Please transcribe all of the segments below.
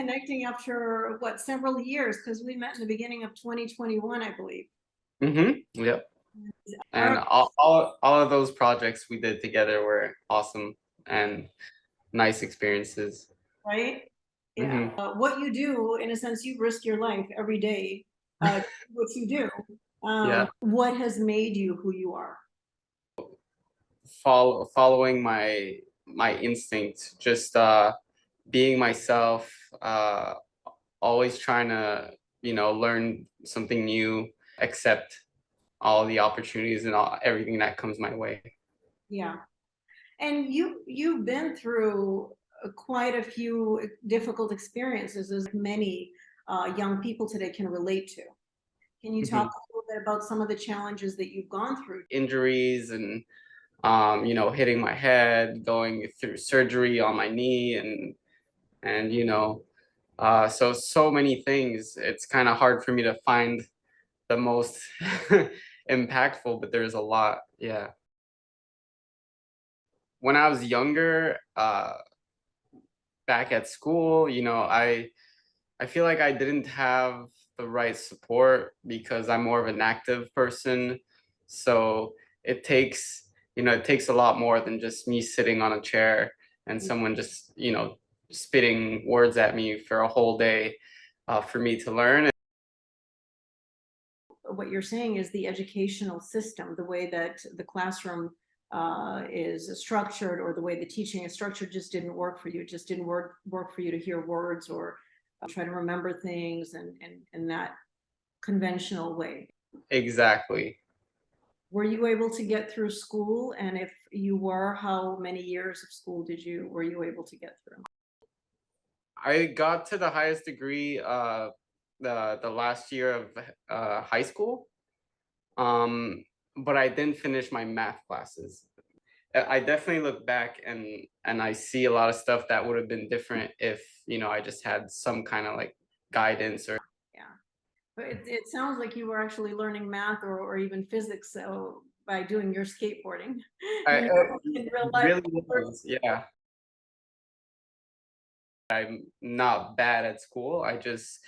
reconnecting after what, several years, because we met in the beginning of 2021, I believe. Yep. All And right, all of those projects we did together were awesome and nice experiences. right? Yeah. Hmm. What you do, in a sense, you risk your life every day. What you do. Yeah. What has made you who you are? Following my instinct, just being myself, always trying to, learn something new, accept all the opportunities and everything that comes my way. Yeah. And you've been through quite a few difficult experiences, as many young people today can relate to. Can you talk Mhm. a little bit about some of the challenges that you've gone through? Injuries and hitting my head, going through surgery on my knee, and so many things. It's kind of hard for me to find the most impactful, but there's a lot. Yeah. When I was younger, back at school, I feel like I didn't have the right support because I'm more of an active person. So it takes, it takes a lot more than just me sitting on a chair and someone just, spitting words at me for a whole day, for me to learn. What you're saying is the educational system, the way that the classroom is structured, or the way the teaching is structured, just didn't work for you. It just didn't work for you to hear words or try to remember things and that conventional way. Exactly. Were you able to get through school? And if you were, how many years of school were you able to get through? I got to the highest degree the last year of high school. Um, but I didn't finish my math classes. I definitely look back and I see a lot of stuff that would have been different if, I just had some kind of like guidance or Yeah, but it sounds like you were actually learning math or even physics, so by doing your skateboarding. I, You know, in real life. really was, yeah. I'm not bad at school. I just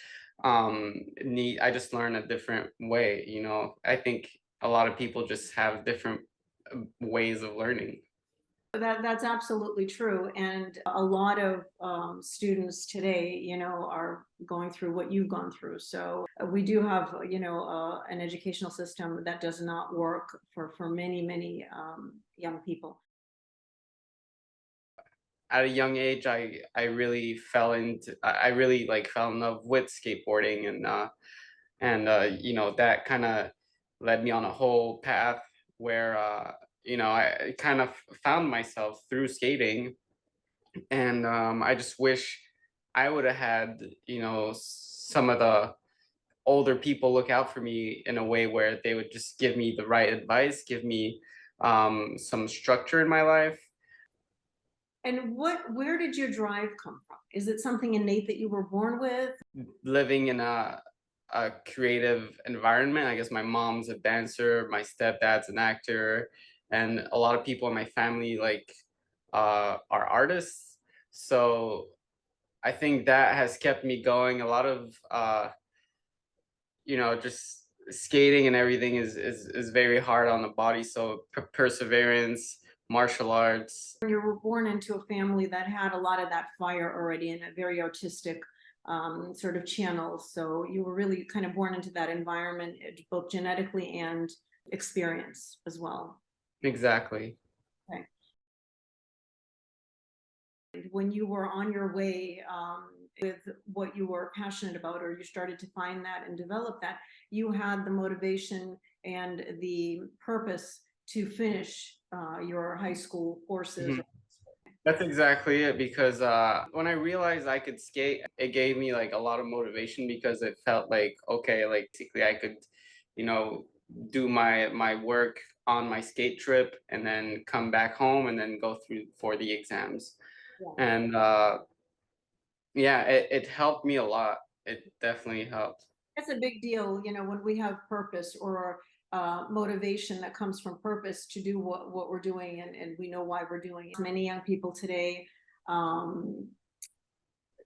learn a different way, I think a lot of people just have different ways of learning. That's absolutely true, and a lot of students today, are going through what you've gone through. So we do have, an educational system that does not work for many young people. At a young age, I really I really like fell in love with skateboarding, and that kind of led me on a whole path where I kind of found myself through skating, and I just wish I would have had some of the older people look out for me in a way where they would just give me the right advice, give me some structure in my life. And where did your drive come from? Is it something innate that you were born with? Living in a creative environment. I guess my mom's a dancer, my stepdad's an actor, and a lot of people in my family like are artists. So I think that has kept me going. A lot of just skating and everything is very hard on the body. So perseverance, martial arts. You were born into a family that had a lot of that fire already, in a very artistic sort of channel. So you were really kind of born into that environment, both genetically and experience as well. Exactly. Okay. When you were on your way with what you were passionate about, or you started to find that and develop that, you had the motivation and the purpose to finish your high school courses. Mhm. That's exactly it, because when I realized I could skate, it gave me like a lot of motivation because it felt like, okay, like basically I could, you know, do my work on my skate trip and then come back home and then go through for the exams. Yeah. And yeah, it helped me a lot. It definitely helped. That's a big deal, when we have purpose, or motivation that comes from purpose to do what we're doing, and we know why we're doing it. Many young people today um,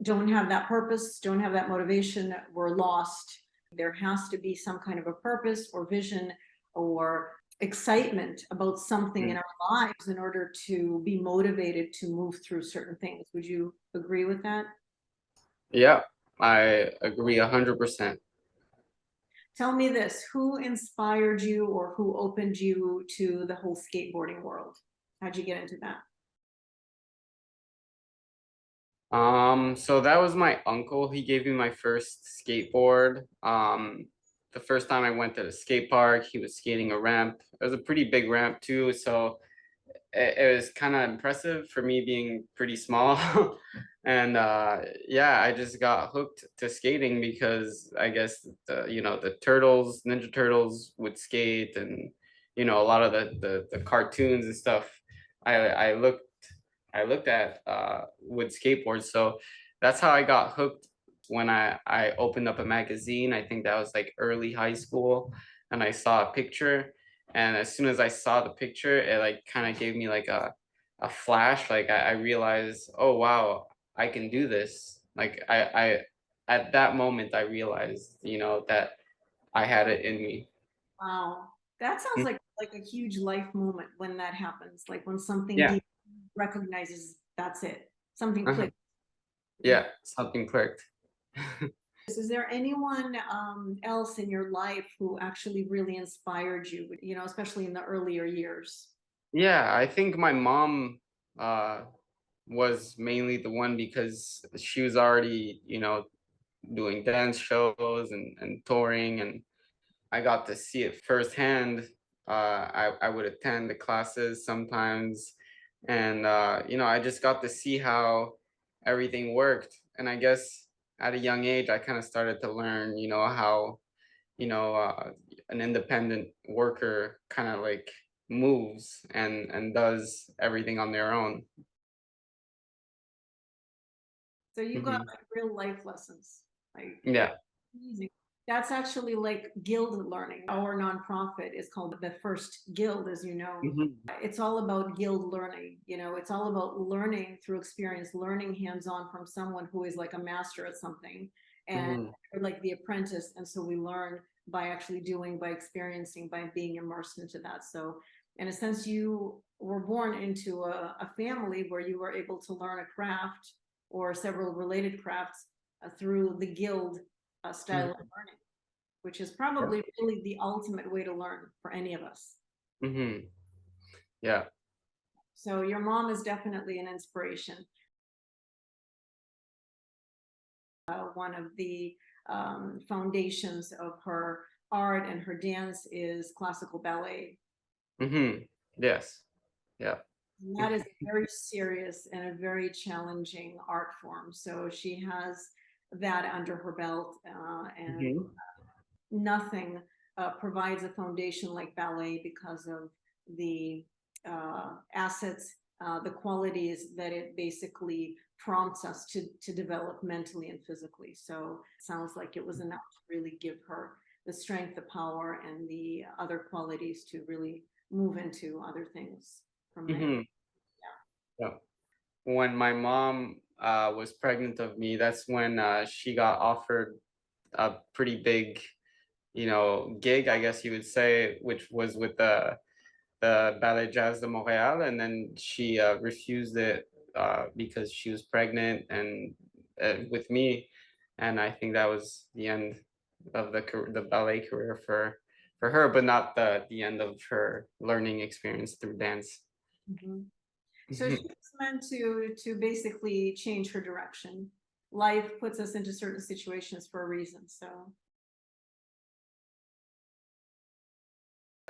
don't have that purpose, don't have that motivation, we're lost. There has to be some kind of a purpose or vision or excitement about something in our lives in order to be motivated to move through certain things. Would you agree with that? Yeah, I agree 100%. Tell me this, who inspired you or who opened you to the whole skateboarding world? How'd you get into that? So that was my uncle. He gave me my first skateboard. The first time I went to the skate park, he was skating a ramp. It was a pretty big ramp too, so it was kind of impressive for me being pretty small. And yeah, I just got hooked to skating because I guess the turtles, Ninja Turtles would skate, and a lot of the cartoons and stuff. I I looked I looked at with skateboards, so that's how I got hooked. When I opened up a magazine, I think that was like early high school, and I saw a picture, and as soon as I saw the picture, it like kind of gave me like a flash. Like I realized, oh wow, I can do this. Like I at that moment I realized, that I had it in me. Wow, that sounds Mm. like a huge life moment when that happens, like when something Yeah. deep recognizes that's it, something Uh-huh. clicks. Yeah, something clicked. Is there anyone else in your life who actually really inspired you, especially in the earlier years? Yeah, I think my mom uh was mainly the one because she was already, doing dance shows and touring, and I got to see it firsthand. I would attend the classes sometimes, and I just got to see how everything worked. And I guess at a young age, I kind of started to learn, how you know uh, an independent worker kind of like moves and does everything on their own. So you got Hmm. like real life lessons, like Yeah. amazing. That's actually like guild learning. Our nonprofit is called the First Guild, as you know. Hmm. It's all about guild learning. It's all about learning through experience, learning hands-on from someone who is like a master at something, and Hmm. we're like the apprentice. And so we learn by actually doing, by experiencing, by being immersed into that. So in a sense, you were born into a family where you were able to learn a craft or several related crafts through the guild style of Hmm. learning, which is Yeah. probably really the ultimate way to learn for any of us. Hmm. Yeah. So your mom is definitely an inspiration. One of the foundations of her art and her dance is classical ballet. Hmm. Yes. Yeah. And that is a very serious and a very challenging art form. So she has that under her belt, and Hmm. nothing provides a foundation like ballet because of the assets, the qualities that it basically prompts us to develop mentally and physically. So it sounds like it was enough to really give her the strength, the power, and the other qualities to really move into other things from there. Hmm. Yeah. When my mom was pregnant of me, that's when she got offered a pretty big, gig, I guess you would say, which was with the Ballet Jazz de Montréal, and then she refused it because she was pregnant and with me, and I think that was the end of the ballet career for her, but not the end of her learning experience through dance. Mhm. So she was meant to basically change her direction. Life puts us into certain situations for a reason. So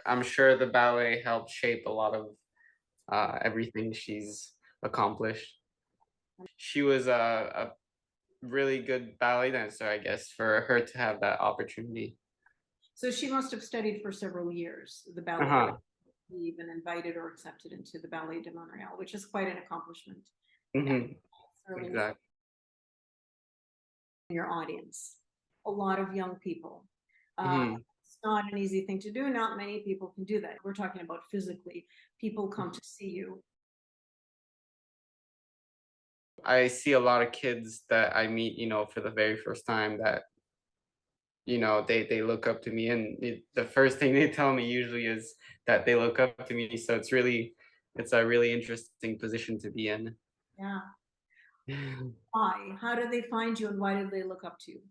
I'm sure the ballet helped shape a lot of everything she's accomplished. She was a really good ballet dancer, I guess, for her to have that opportunity. so she must have studied for several years the ballet, Uh-huh. even invited or accepted into the Ballet de Montreal, which is quite an accomplishment. Yeah, Hmm. certainly Exactly. your audience, a lot of young people. Hmm. It's not an easy thing to do. Not many people can do that. We're talking about physically. People come to see you. I see a lot of kids that I meet, for the very first time that, they look up to me, and the first thing they tell me usually is that they look up to me. So it's a really interesting position to be in. Yeah. Why? How did they find you and why did they look up to you?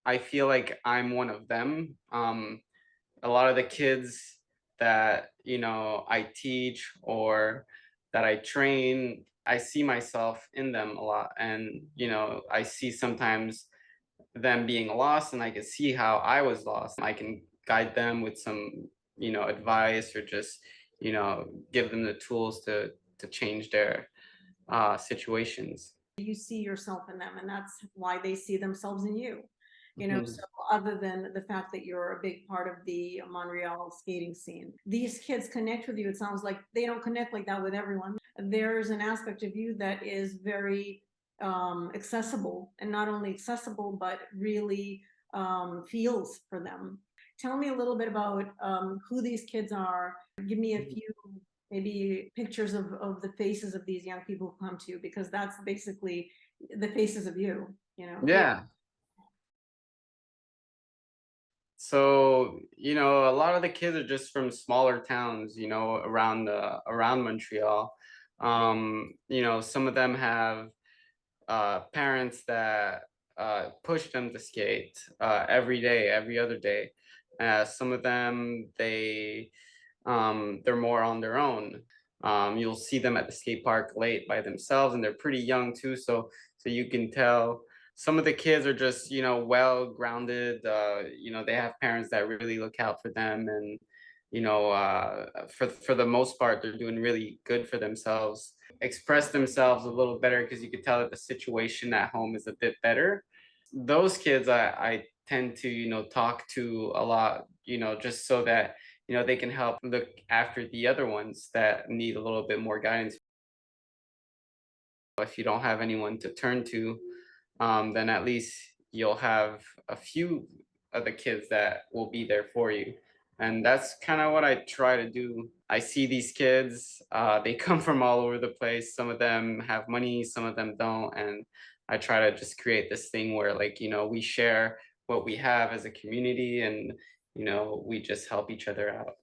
I feel like I'm one of them. A lot of the kids that, I teach or that I train, I see myself in them a lot. And, I see sometimes them being lost, and I can see how I was lost. I can guide them with some, advice, or just, give them the tools to change their situations. You see yourself in them, and that's why they see themselves in you. So Mhm. other than the fact that you're a big part of the Montreal skating scene, these kids connect with you. It sounds like they don't connect like that with everyone. There's an aspect of you that is very accessible, and not only accessible, but really feels for them. Tell me a little bit about who these kids are. Give me a few maybe pictures of the faces of these young people who come to you, because that's basically the faces of you. Yeah. So, a lot of the kids are just from smaller towns, around Montreal. Some of them have parents that push them to skate every day, every other day. Some of them, they're more on their own. You'll see them at the skate park late by themselves, and they're pretty young too. So you can tell some of the kids are just, well grounded. They have parents that really look out for them, and for the most part, they're doing really good for themselves. Express themselves a little better because you could tell that the situation at home is a bit better. Those kids, I tend to, talk to a lot, just so that, they can help look after the other ones that need a little bit more guidance. If you don't have anyone to turn to, then at least you'll have a few of the kids that will be there for you. And that's kind of what I try to do. I see these kids, they come from all over the place. Some of them have money, some of them don't. And I try to just create this thing where, like, we share what we have as a community, and, we just help each other out.